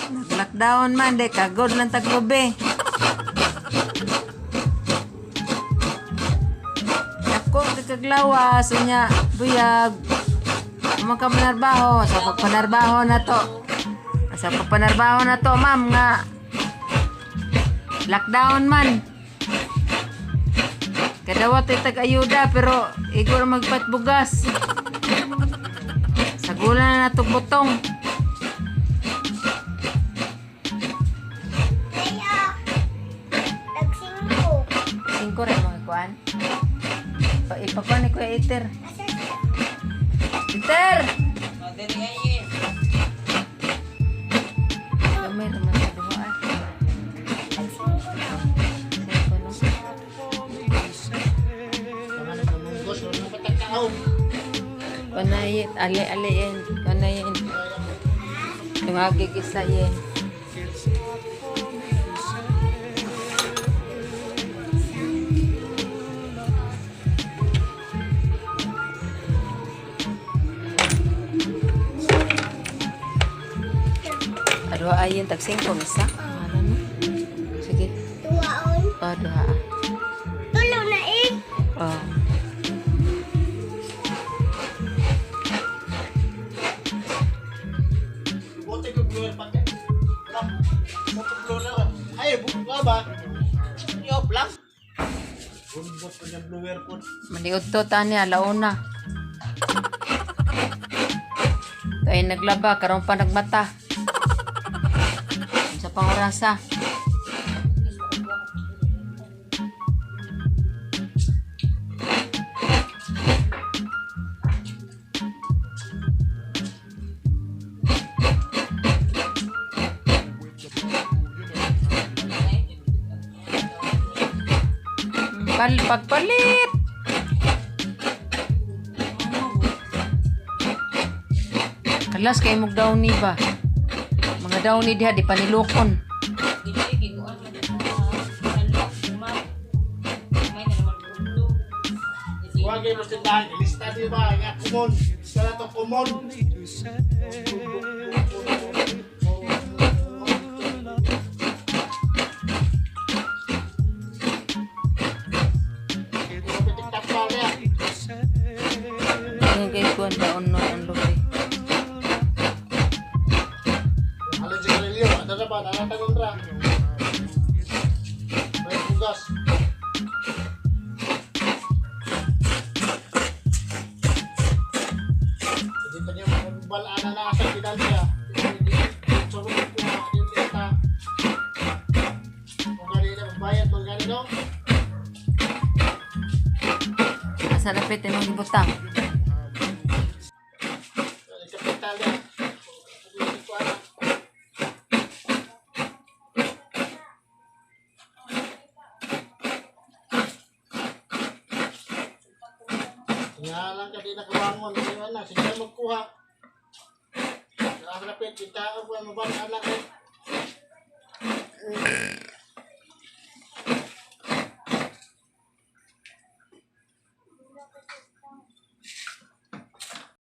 Nag-lockdown man, de kagod lang taglobe. Ako kaglawas unya buyag. Mga panarbaho, sa pagpanarbaho na to. Sa pagpanarbaho na to, ma'am nga. Lockdown man. Kadawat ay tag-ayuda pero igor magpatbugas. Sa gula na natong butong. Singko rin mga kuan. Ipakuan ni Kuya Iter. Iter! Gamay naman sa dumaan. Panayit, ali-aliin. Panayin. Tumagigisa-yin. Aduh ayin tag 5 isa. Ano no? Sige. Duaon. Oh, duha. Tulo na eh. Oh. Bote ko blower pakai. Bote blower. Ayo buka ba? Yo lang. Bot punya blower pun. Maliud to tani alauna. Kaya naglaba karon pa nagmata. Sa pangorasa. Pagpalit. Kalas kay mog downy ba? Mga downy diha di panilokon. Wagay mo tindahan, lista di ba? Nga kumon. Sana to kumon. Ang kay kuan daon no ang lubi. Alin si Galileo, ada na ba? Nanatagon ra. May bugas. Hindi pa niya magbalaan na nasa kidan siya. Sorong ko na yung lista. Kung ganito magbayad, kung ganito. Asa lapit imong gibutang. Kapital yan. Singalan ka di nakabangon. Singalan na. Singalan magkuha. Nakapit. Sintaan ko ang mabang anak eh.